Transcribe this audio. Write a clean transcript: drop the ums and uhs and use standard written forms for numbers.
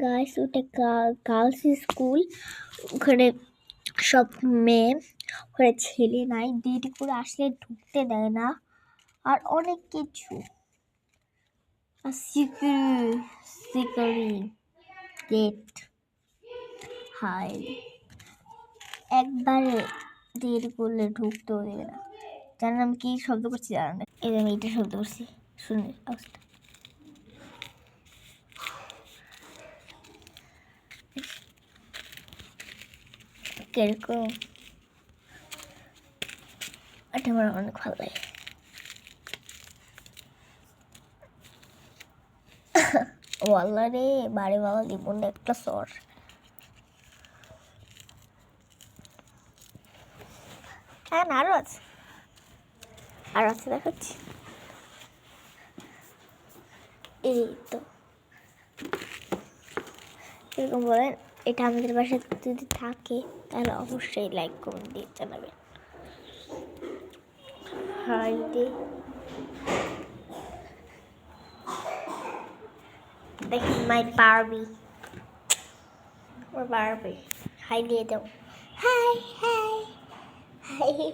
Guys ওটা girls school. ওখানে সব মেয়ে, ওখানে ছেলে নাই, দেরি করে আসলে ঢুকতে দেয় না, আর অনেক কিছু। আর সিকিউরিটি গেট হাই, একবারে দেরি করলে ঢুকতেও দেবে না। জানেন আমি কি শব্দ করছি? জানেন না, এই আমি এইটা শব্দ করছি, শুনে অবস্থা। কিরকম এটা আমার অনেক ভালো লাগে। ও আল্লাহ রে, বাড়িওয়ালা জীবন একটা সর। হ্যাঁ, আরো আছে, আরো আছে, দেখাচ্ছি। এই তো এরকম বলেন, এটা আমাদের বাসায় যদি থাকে তাহলে অবশ্যই লাইক কমেন্ট দিয়ে জানাবেন। হাই দে, দেখুন মাই বারবি, ওর বারবি। হাই দিয়ে দাও, হাই হাই হাই।